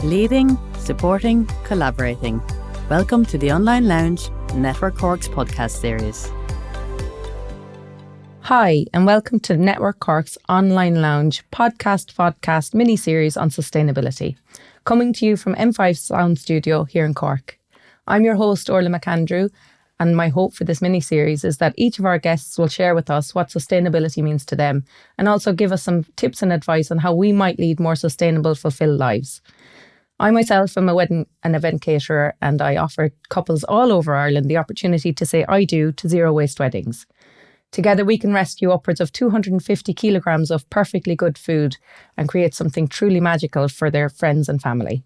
Leading, supporting, collaborating. Welcome to the Online Lounge, Network Cork's podcast series. Hi, and welcome to Network Cork's Online Lounge podcast mini-series on sustainability, coming to you from M5 Sound Studio here in Cork. I'm your host, Orla McAndrew, and my hope for this mini-series is that each of our guests will share with us what sustainability means to them and also give us some tips and advice on how we might lead more sustainable, fulfilled lives. I myself am a wedding and event caterer, and I offer couples all over Ireland the opportunity to say I do to zero waste weddings. Together we can rescue upwards of 250 kilograms of perfectly good food and create something truly magical for their friends and family.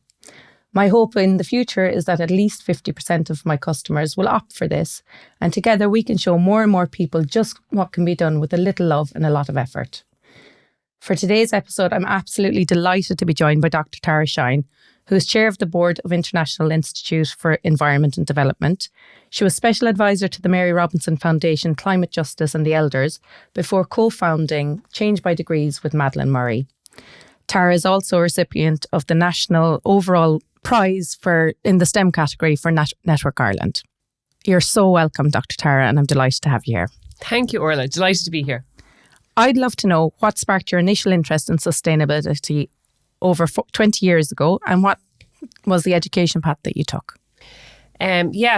My hope in the future is that at least 50% of my customers will opt for this, and together we can show more and more people just what can be done with a little love and a lot of effort. For today's episode, I'm absolutely delighted to be joined by Dr. Tara Shine, who is chair of the board of International Institute for Environment and Development. She was special advisor to the Mary Robinson Foundation Climate Justice and the Elders before co-founding Change by Degrees with Madeleine Murray. Tara is also a recipient of the National Overall Prize in the STEM category for Network Ireland. You're so welcome, Dr. Tara, and I'm delighted to have you here. Thank you, Orla. Delighted to be here. I'd love to know what sparked your initial interest in sustainability over 20 years ago, and what was the education path that you took?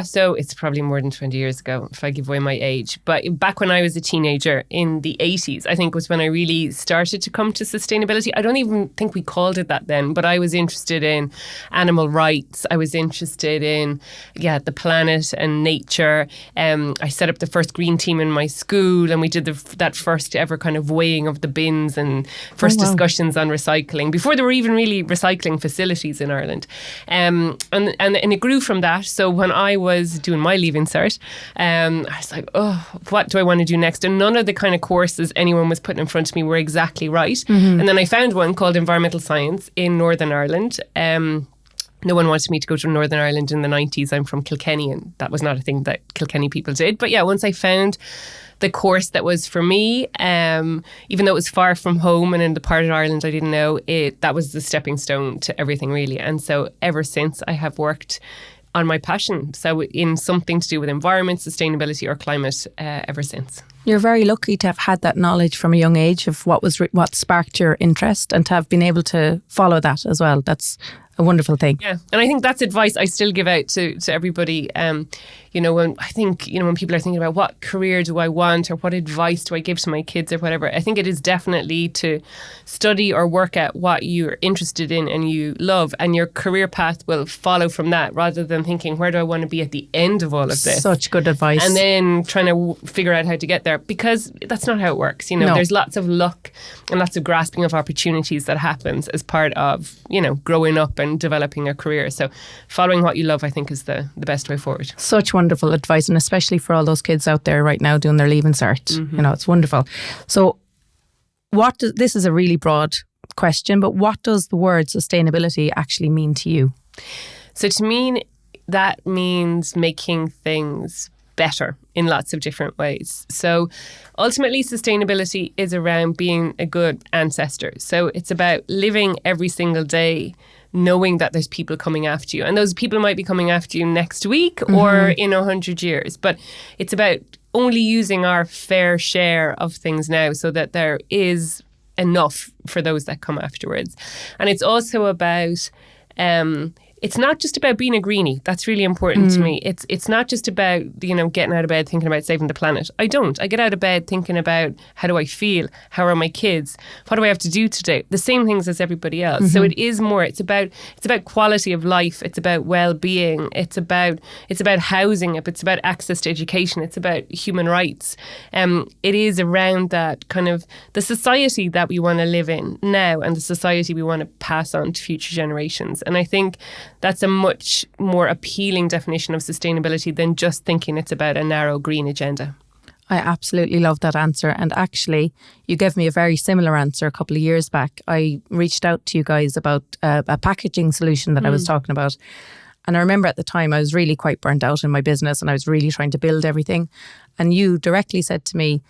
So it's probably more than 20 years ago if I give away my age. But back when I was a teenager in the 80s, I think was when I really started to come to sustainability. I don't even think we called it that then, but I was interested in animal rights. I was interested in, the planet and nature. I set up the first green team in my school, and we did that first ever kind of weighing of the bins and first discussions on recycling before there were even really recycling facilities in Ireland. And it grew from that. So when I was doing my Leaving Cert, I was like, what do I want to do next? And none of the kind of courses anyone was putting in front of me were exactly right. Mm-hmm. And then I found one called Environmental Science in Northern Ireland. No one wanted me to go to Northern Ireland in the 90s. I'm from Kilkenny, and that was not a thing that Kilkenny people did. But once I found the course that was for me, even though it was far from home and in the part of Ireland I didn't know, that was the stepping stone to everything really. And so ever since I have worked on my passion, so in something to do with environment, sustainability or climate ever since. You're very lucky to have had that knowledge from a young age of what sparked your interest, and to have been able to follow that as well. That's a wonderful thing. Yeah, and I think that's advice I still give out to everybody. When people are thinking about what career do I want or what advice do I give to my kids or whatever, I think it is definitely to study or work at what you're interested in and you love, and your career path will follow from that, rather than thinking, where do I want to be at the end of all of this? Such good advice. And then trying to figure out how to get there, because that's not how it works. No. There's lots of luck and lots of grasping of opportunities that happens as part of, growing up and developing a career. So following what you love, I think, is the best way forward. Such wonderful advice, and especially for all those kids out there right now doing their Leaving Cert. Mm-hmm. It's wonderful. So this is a really broad question, but what does the word sustainability actually mean to you? So to me, that means making things better in lots of different ways. So ultimately, sustainability is around being a good ancestor. So it's about living every single day knowing that there's people coming after you, and those people might be coming after you next week or in 100 years, but it's about only using our fair share of things now so that there is enough for those that come afterwards. And it's also about it's not just about being a greenie. That's really important to me. It's not just about, getting out of bed thinking about saving the planet. I don't. I get out of bed thinking about, how do I feel? How are my kids? What do I have to do today? The same things as everybody else. Mm-hmm. So it is more. It's about quality of life. It's about well-being. It's about housing. It's about access to education. It's about human rights. It is around that kind of the society that we want to live in now, and the society we want to pass on to future generations. And I think that's a much more appealing definition of sustainability than just thinking it's about a narrow green agenda. I absolutely love that answer. And actually, you gave me a very similar answer a couple of years back. I reached out to you guys about a packaging solution that I was talking about. And I remember at the time I was really quite burnt out in my business, and I was really trying to build everything. And you directly said to me,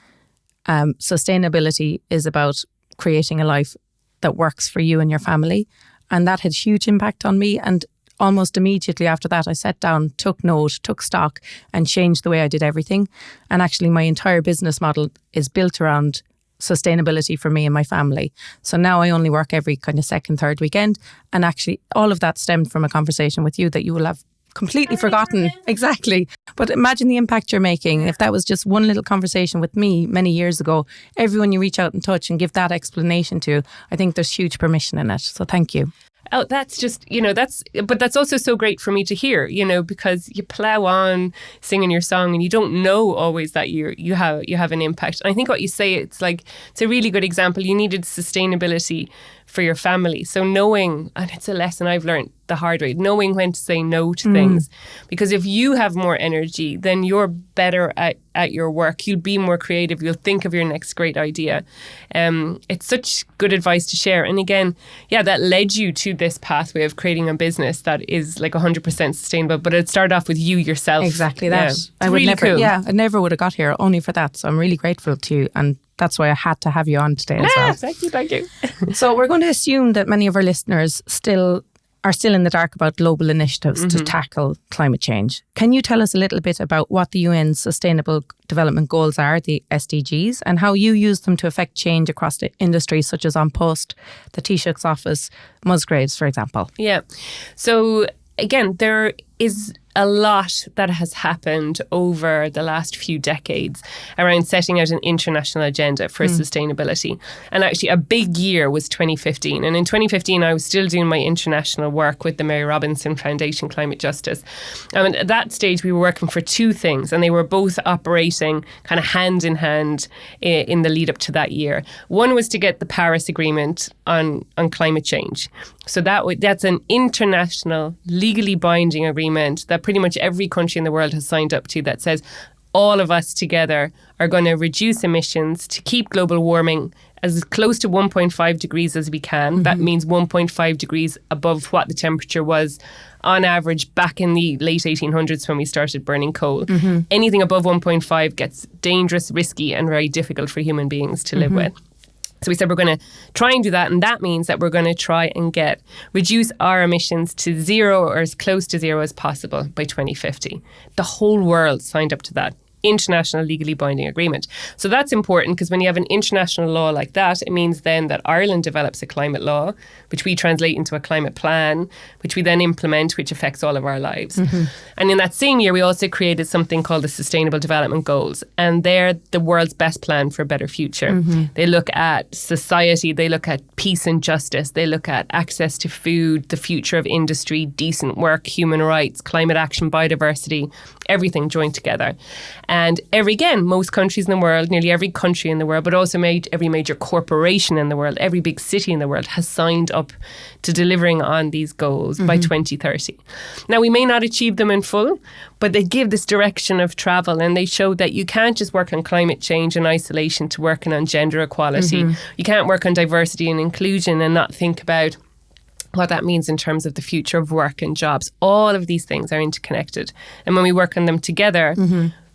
sustainability is about creating a life that works for you and your family. And that had huge impact on me. And almost immediately after that, I sat down, took note, took stock, and changed the way I did everything. And actually, my entire business model is built around sustainability for me and my family. So now I only work every kind of second, third weekend. And actually, all of that stemmed from a conversation with you that you will have completely forgotten. Exactly. But imagine the impact you're making. If that was just one little conversation with me many years ago, everyone you reach out and touch and give that explanation to, I think there's huge permission in it. So thank you. Oh, that's just, but that's also so great for me to hear, because you plow on singing your song and you don't know always that you have an impact. And I think what you say, it's a really good example. You needed sustainability for your family. So knowing, and it's a lesson I've learned the hard way, knowing when to say no to things. Because if you have more energy, then you're better at your work. You'll be more creative. You'll think of your next great idea. It's such good advice to share. And again, that led you to this pathway of creating a business that is 100% sustainable. But it started off with you yourself. Exactly that. I would really cool. I never would have got here only for that. So I'm really grateful to you. And that's why I had to have you on today as well. Thank you. So we're going to assume that many of our listeners are still in the dark about global initiatives to tackle climate change. Can you tell us a little bit about what the UN's Sustainable Development Goals are, the SDGs, and how you use them to affect change across the industries such as An Post, the Taoiseach's office, Musgraves, for example? Yeah. So again, there is a lot that has happened over the last few decades around setting out an international agenda for sustainability. And actually a big year was 2015. And in 2015, I was still doing my international work with the Mary Robinson Foundation Climate Justice. And at that stage, we were working for two things, and they were both operating kind of hand in hand in the lead up to that year. One was to get the Paris Agreement on climate change. So that's an international, legally binding agreement that pretty much every country in the world has signed up to, that says all of us together are going to reduce emissions to keep global warming as close to 1.5 degrees as we can. That means 1.5 degrees above what the temperature was on average back in the late 1800s when we started burning coal. Anything above 1.5 gets dangerous, risky, and very difficult for human beings to live with. So we said we're going to try and do that, and that means that we're going to try and reduce our emissions to zero or as close to zero as possible by 2050. The whole world signed up to that international legally binding agreement. So that's important, because when you have an international law like that, it means then that Ireland develops a climate law, which we translate into a climate plan, which we then implement, which affects all of our lives. And in that same year, we also created something called the Sustainable Development Goals. And they're the world's best plan for a better future. They look at society, they look at peace and justice, they look at access to food, the future of industry, decent work, human rights, climate action, biodiversity, everything joined together. And most countries in the world, nearly every country in the world, but also every major corporation in the world, every big city in the world has signed up to delivering on these goals by 2030. Now, we may not achieve them in full, but they give this direction of travel, and they show that you can't just work on climate change in isolation to working on gender equality. You can't work on diversity and inclusion and not think about what that means in terms of the future of work and jobs. All of these things are interconnected. And when we work on them together,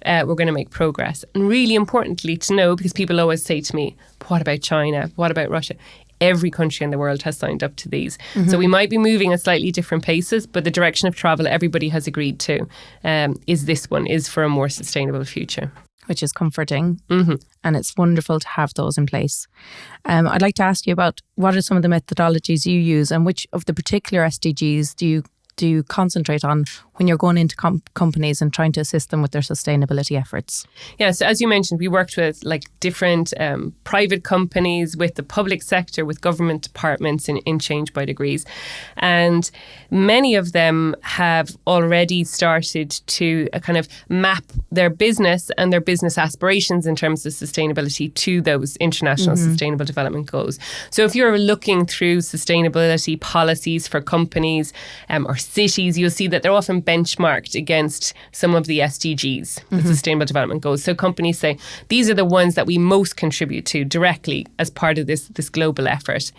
we're going to make progress. And really importantly to know, because people always say to me, what about China? What about Russia? Every country in the world has signed up to these. So we might be moving at slightly different paces, but the direction of travel everybody has agreed to is for a more sustainable future. Which is comforting. And it's wonderful to have those in place. I'd like to ask you about what are some of the methodologies you use, and which of the particular SDGs do you concentrate on when you're going into companies and trying to assist them with their sustainability efforts? Yeah, so as you mentioned, we worked with different private companies, with the public sector, with government departments in Change by Degrees. And many of them have already started to kind of map their business and their business aspirations in terms of sustainability to those international sustainable development goals. So if you're looking through sustainability policies for companies or cities, you'll see that they're often benchmarked against some of the SDGs, the Sustainable Development Goals. So companies say, these are the ones that we most contribute to directly as part of this global effort.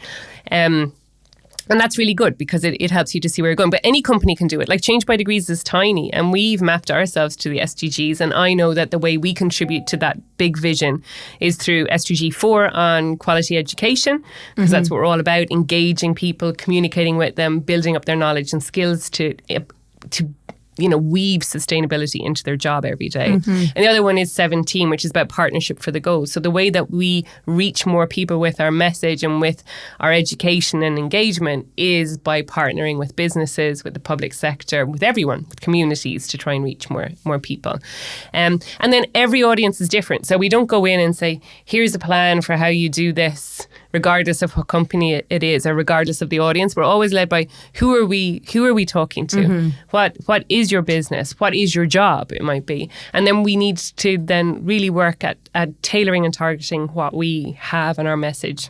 And that's really good because it helps you to see where you're going. But any company can do it. Like Change by Degrees is tiny, and we've mapped ourselves to the SDGs. And I know that the way we contribute to that big vision is through SDG 4 on quality education, because that's what we're all about, engaging people, communicating with them, building up their knowledge and skills to weave sustainability into their job every day. And the other one is 17, which is about partnership for the goals. So the way that we reach more people with our message and with our education and engagement is by partnering with businesses, with the public sector, with everyone, with communities, to try and reach more people. And then every audience is different. So we don't go in and say, here's a plan for how you do this, regardless of what company it is or regardless of the audience. We're always led by who are we talking to? What is your business? What is your job? It might be. And then we need to then really work at tailoring and targeting what we have in our message.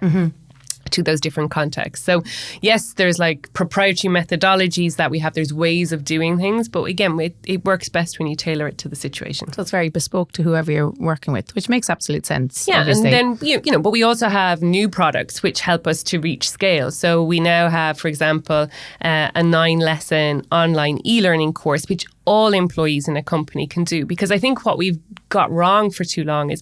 To those different contexts. So yes, there's like proprietary methodologies that we have. There's ways of doing things, but again, it works best when you tailor it to the situation. So it's very bespoke to whoever you're working with, which makes absolute sense. Yeah, obviously. and then but we also have new products which help us to reach scale. So we now have, for example, a 9-lesson online e-learning course, which all employees in a company can do. Because I think what we've got wrong for too long is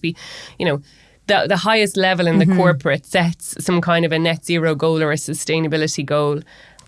the highest level in the corporate sets some kind of a net zero goal or a sustainability goal.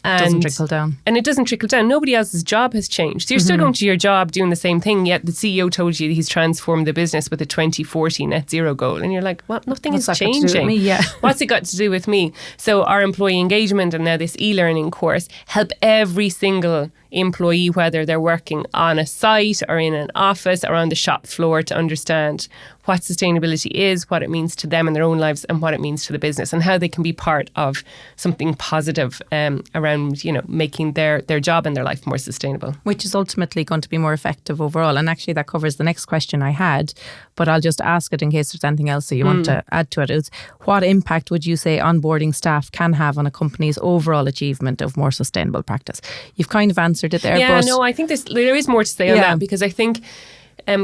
And doesn't trickle down. And it doesn't trickle down. Nobody else's job has changed. So you're still going to your job doing the same thing, yet the CEO told you he's transformed the business with a 2040 net zero goal. And you're like, well, nothing is changing. Got to do with me? Yeah. What's it got to do with me? So our employee engagement and now this e-learning course help every single employee, whether they're working on a site or in an office or on the shop floor, to understand what sustainability is, what it means to them in their own lives, and what it means to the business, and how they can be part of something positive around, making their job and their life more sustainable. Which is ultimately going to be more effective overall. And actually that covers the next question I had, but I'll just ask it in case there's anything else that you want to add to it. Is what impact would you say onboarding staff can have on a company's overall achievement of more sustainable practice? You've kind of answered it there. Yeah, no, I think there is more to say on that, because I think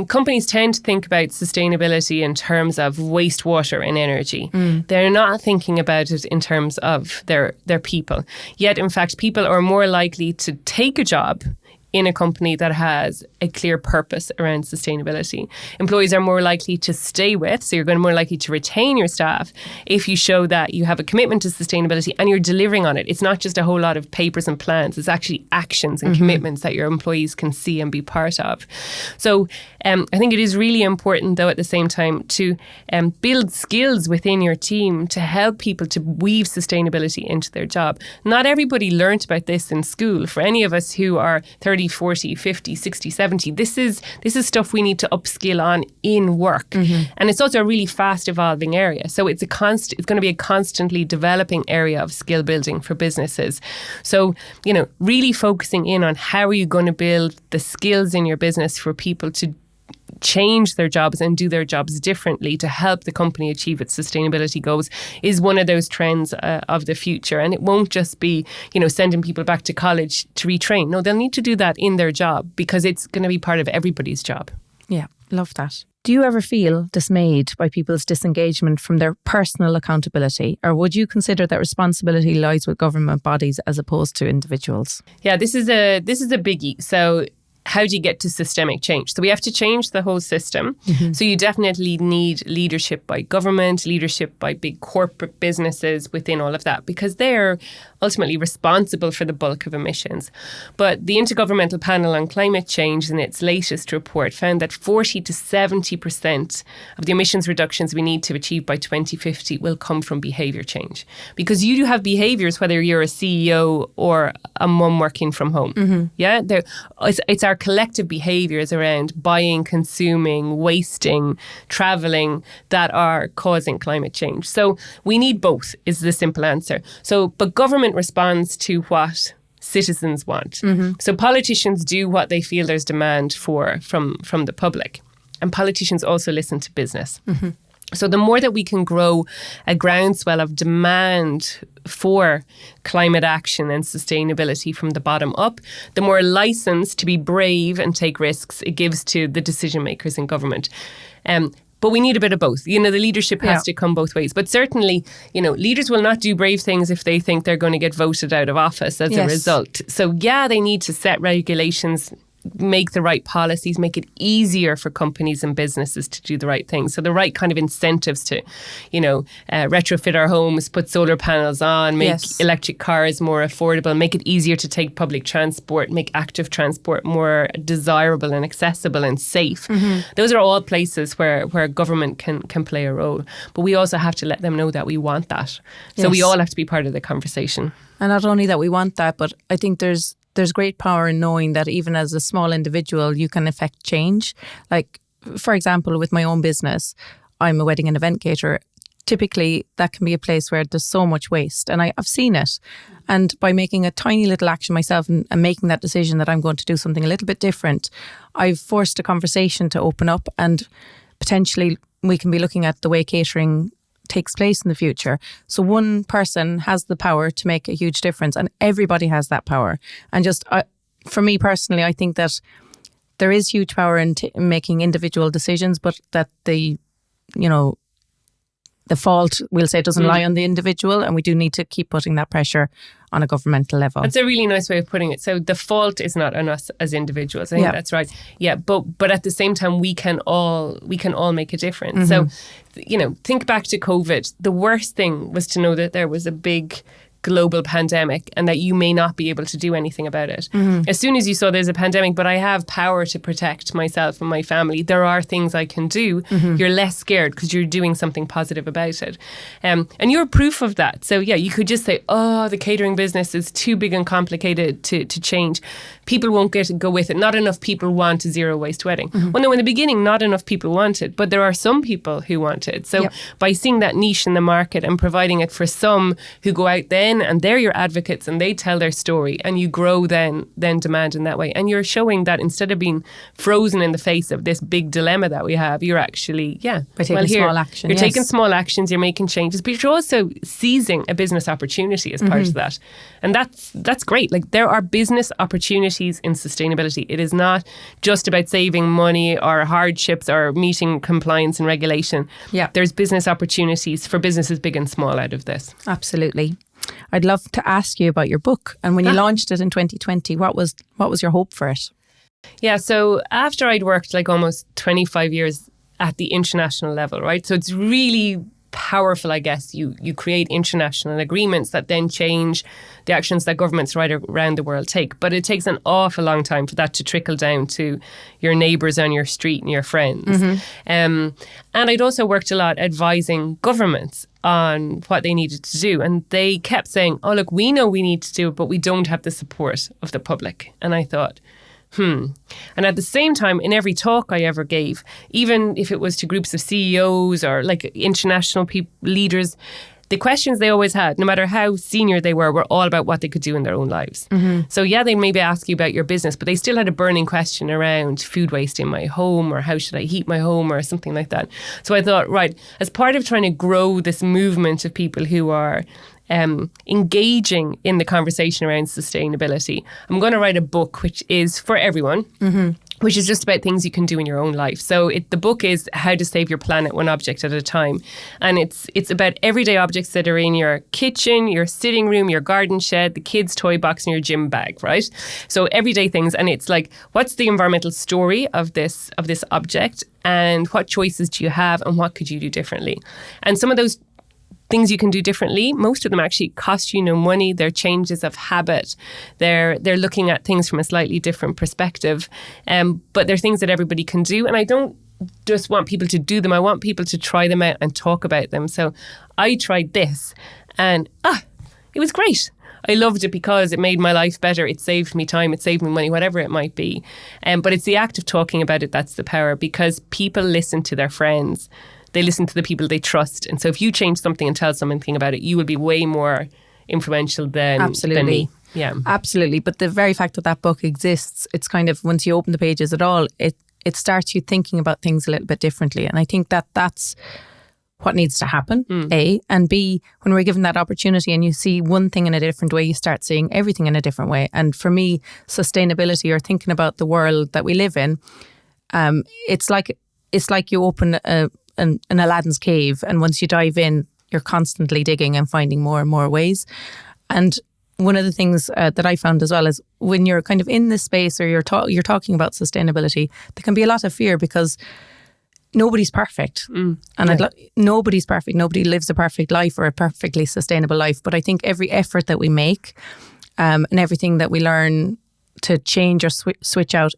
companies tend to think about sustainability in terms of wastewater and energy. They're not thinking about it in terms of their people. Yet, in fact, people are more likely to take a job in a company that has a clear purpose around sustainability. Employees are more likely to stay with, so you're going to be more likely to retain your staff if you show that you have a commitment to sustainability and you're delivering on it. It's not just a whole lot of papers and plans, it's actually actions and commitments that your employees can see and be part of. So I think it is really important, though, at the same time, to build skills within your team to help people to weave sustainability into their job. Not everybody learnt about this in school. For any of us who are 30, 40, 50, 60, 70, this is stuff we need to upskill on in work. And it's also a really fast evolving area. So it's going to be a constantly developing area of skill building for businesses. So, really focusing in on how are you going to build the skills in your business for people to change their jobs and do their jobs differently to help the company achieve its sustainability goals is one of those trends of the future. And it won't just be, sending people back to college to retrain. No, they'll need to do that in their job because it's going to be part of everybody's job. Yeah, love that. Do you ever feel dismayed by people's disengagement from their personal accountability, or would you consider that responsibility lies with government bodies as opposed to individuals? Yeah, this is a biggie. So how do you get to systemic change? So we have to change the whole system. So you definitely need leadership by government, leadership by big corporate businesses within all of that, because they're ultimately responsible for the bulk of emissions. But the Intergovernmental Panel on Climate Change, in its latest report, found that 40 to 70% of the emissions reductions we need to achieve by 2050 will come from behaviour change. Because you do have behaviours, whether you're a CEO or a mum working from home. Yeah, it's our collective behaviours around buying, consuming, wasting, travelling that are causing climate change. So we need both, is the simple answer. But government responds to what citizens want. So politicians do what they feel there's demand for from the public. And politicians also listen to business. So the more that we can grow a groundswell of demand for climate action and sustainability from the bottom up, the more license to be brave and take risks it gives to the decision makers in government. But we need a bit of both. The leadership has to come both ways. But certainly, leaders will not do brave things if they think they're going to get voted out of office as a result. So they need to set regulations, make the right policies, make it easier for companies and businesses to do the right thing. So the right kind of incentives to, retrofit our homes, put solar panels on, make electric cars more affordable, make it easier to take public transport, make active transport more desirable and accessible and safe. Those are all places where government can play a role. But we also have to let them know that we want that. So we all have to be part of the conversation. And not only that we want that, but I think there's great power in knowing that even as a small individual, you can affect change. Like, for example, with my own business, I'm a wedding and event caterer. Typically, that can be a place where there's so much waste, and I've seen it. And by making a tiny little action myself and making that decision that I'm going to do something a little bit different, I've forced a conversation to open up, and potentially we can be looking at the way catering takes place in the future. So one person has the power to make a huge difference, and everybody has that power. And just for me personally, I think that there is huge power in making individual decisions, but that the fault, we'll say, doesn't lie on the individual, and we do need to keep putting that pressure on a governmental level. That's a really nice way of putting it. So the fault is not on us as individuals. I think that's right. Yeah, but at the same time, we can all make a difference. So, think back to COVID. The worst thing was to know that there was a big global pandemic and that you may not be able to do anything about it. As soon as you saw there's a pandemic, but I have power to protect myself and my family, there are things I can do, you're less scared because you're doing something positive about it. And you're proof of that. So you could just say, the catering business is too big and complicated to change. People won't go with it. Not enough people want a zero waste wedding. Well, no, in the beginning, not enough people want it, but there are some people who want it. So by seeing that niche in the market and providing it for some who go out then and they're your advocates and they tell their story, and you grow then demand in that way. And you're showing that instead of being frozen in the face of this big dilemma that we have, you're actually, by taking small action. You're taking small actions, you're making changes, but you're also seizing a business opportunity as part of that. And that's great. Like, there are business opportunities in sustainability. It is not just about saving money or hardships or meeting compliance and regulation. There's business opportunities for businesses big and small out of this. Absolutely. I'd love to ask you about your book. And when you launched it in 2020, what was your hope for it? Yeah, so after I'd worked like almost 25 years at the international level, right? So it's really powerful, I guess. You create international agreements that then change the actions that governments right around the world take. But it takes an awful long time for that to trickle down to your neighbours on your street and your friends. And I'd also worked a lot advising governments on what they needed to do. And they kept saying, look, we know we need to do it, but we don't have the support of the public. And I thought, And at the same time, in every talk I ever gave, even if it was to groups of CEOs or like international leaders, the questions they always had, no matter how senior they were all about what they could do in their own lives. So they maybe ask you about your business, but they still had a burning question around food waste in my home, or how should I heat my home, or something like that. So I thought, right, as part of trying to grow this movement of people who are engaging in the conversation around sustainability, I'm going to write a book which is for everyone, which is just about things you can do in your own life. So the book is How to Save Your Planet One Object at a Time. And it's about everyday objects that are in your kitchen, your sitting room, your garden shed, the kids' toy box, and your gym bag, right? So everyday things. And it's like, what's the environmental story of this object? And what choices do you have? And what could you do differently? And some of those things you can do differently, most of them actually cost you no money. They're changes of habit. They're looking at things from a slightly different perspective. But they're things that everybody can do. And I don't just want people to do them. I want people to try them out and talk about them. So I tried this and it was great. I loved it because it made my life better. It saved me time. It saved me money, whatever it might be. But it's the act of talking about it that's the power, because people listen to their friends. They listen to the people they trust. And so if you change something and tell something about it, you will be way more influential than me. Yeah. Absolutely. But the very fact that book exists, it's kind of, once you open the pages at all, it starts you thinking about things a little bit differently. And I think that's what needs to happen, A. And B, when we're given that opportunity and you see one thing in a different way, you start seeing everything in a different way. And for me, sustainability, or thinking about the world that we live in, it's like you open a an Aladdin's cave, and once you dive in, you're constantly digging and finding more and more ways. And one of the things that I found as well is when you're kind of in this space or you're talking about sustainability, there can be a lot of fear because nobody's perfect. Nobody's perfect. Nobody lives a perfect life or a perfectly sustainable life. But I think every effort that we make and everything that we learn to change or switch out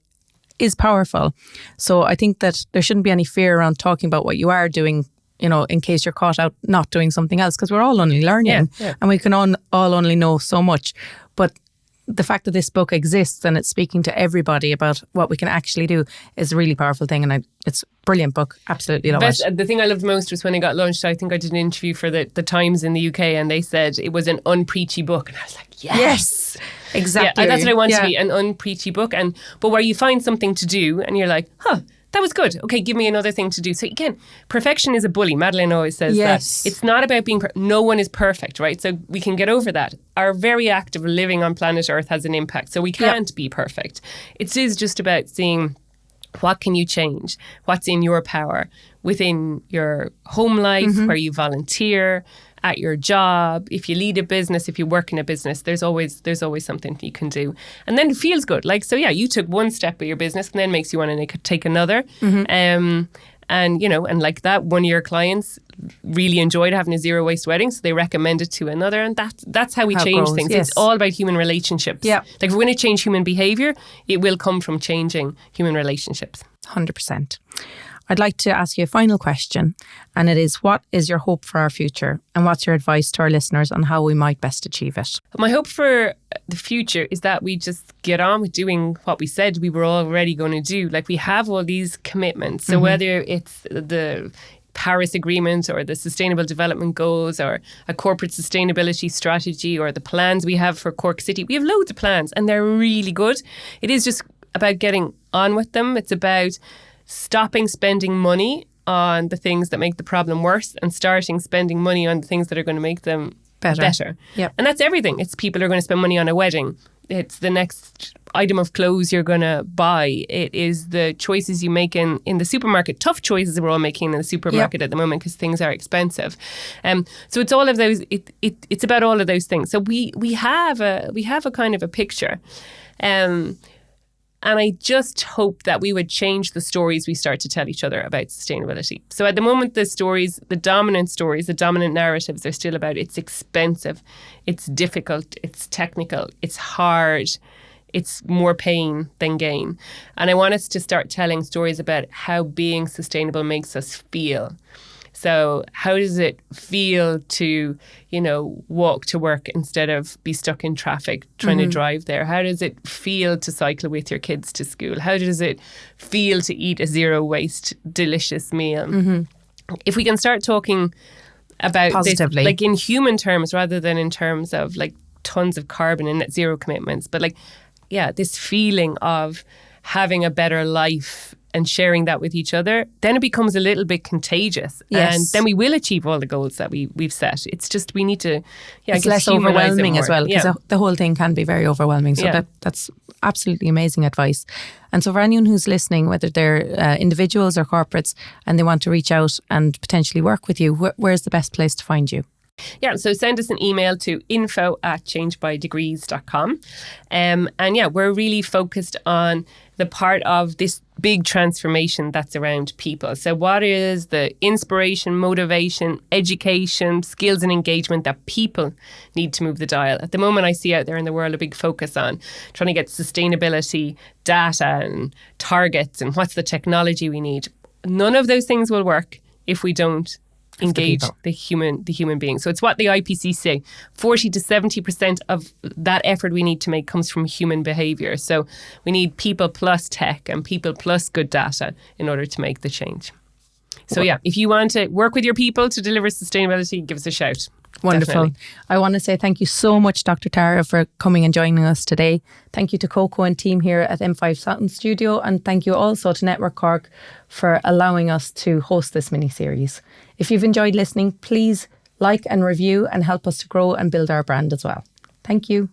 is powerful. So I think that there shouldn't be any fear around talking about what you are doing, you know, in case you're caught out not doing something else, because we're all only learning and we can all only know so much. But the fact that this book exists and it's speaking to everybody about what we can actually do is a really powerful thing. And it's a brilliant book. Absolutely love it. The thing I loved most was when it got launched. I think I did an interview for the Times in the UK, and they said it was an unpreachy book. And I was like, yes. Exactly. Yeah, that's what I want to be, an unpreachy book. But where you find something to do and you're like, that was good. Okay, give me another thing to do. So again, perfection is a bully. Madeleine always says that. It's not about being no one is perfect, right? So we can get over that. Our very act of living on planet Earth has an impact. So we can't be perfect. It is just about seeing what can you change, what's in your power within your home life, where you volunteer, at your job, if you lead a business, if you work in a business, there's always something you can do. And then it feels good. Like, so yeah, you took one step with your business and then makes you want to take another. And, you know, and like that, one of your clients really enjoyed having a zero waste wedding, so they recommend it to another. And that's how we change things. Yes. It's all about human relationships. Yeah. Like if we're going to change human behaviour, it will come from changing human relationships. 100%. I'd like to ask you a final question, and it is, what is your hope for our future, and what's your advice to our listeners on how we might best achieve it? My hope for the future is that we just get on with doing what we said we were already going to do. Like, we have all these commitments. So whether it's the Paris Agreement or the Sustainable Development Goals or a corporate sustainability strategy or the plans we have for Cork City, we have loads of plans and they're really good. It is just about getting on with them. It's about stopping spending money on the things that make the problem worse and starting spending money on the things that are going to make them better. Yep. And that's everything. It's people are going to spend money on a wedding. It's the next item of clothes you're going to buy. It is the choices you make in the supermarket. Tough choices we're all making in the supermarket at the moment because things are expensive. So it's all of those. It's about all of those things. So we have a kind of a picture. And I just hope that we would change the stories we start to tell each other about sustainability. So at the moment, the dominant narratives are still about it's expensive, it's difficult, it's technical, it's hard, it's more pain than gain. And I want us to start telling stories about how being sustainable makes us feel. So how does it feel to, you know, walk to work instead of be stuck in traffic trying to drive there? How does it feel to cycle with your kids to school? How does it feel to eat a zero waste, delicious meal? If we can start talking about positively, this, like in human terms rather than in terms of like tons of carbon and net zero commitments, but like, yeah, this feeling of having a better life and sharing that with each other, then it becomes a little bit contagious. Yes. And then we will achieve all the goals that we've set. It's just we need to, it's less overwhelming as well, because the whole thing can be very overwhelming. So that's absolutely amazing advice. And so for anyone who's listening, whether they're individuals or corporates, and they want to reach out and potentially work with you, where's the best place to find you? Yeah, so send us an email to info@changebydegrees.com. And yeah, we're really focused on the part of this big transformation that's around people. So what is the inspiration, motivation, education, skills and engagement that people need to move the dial? At the moment, I see out there in the world a big focus on trying to get sustainability, data and targets and what's the technology we need. None of those things will work if we don't engage the human being. So it's what the IPC say. 40 to 70% of that effort we need to make comes from human behaviour. So we need people plus tech and people plus good data in order to make the change. So yeah, if you want to work with your people to deliver sustainability, give us a shout. Wonderful. Definitely. I want to say thank you so much, Dr. Tara, for coming and joining us today. Thank you to Coco and team here at M5 Sound Studio, and thank you also to Network Cork for allowing us to host this mini-series. If you've enjoyed listening, please like and review and help us to grow and build our brand as well. Thank you.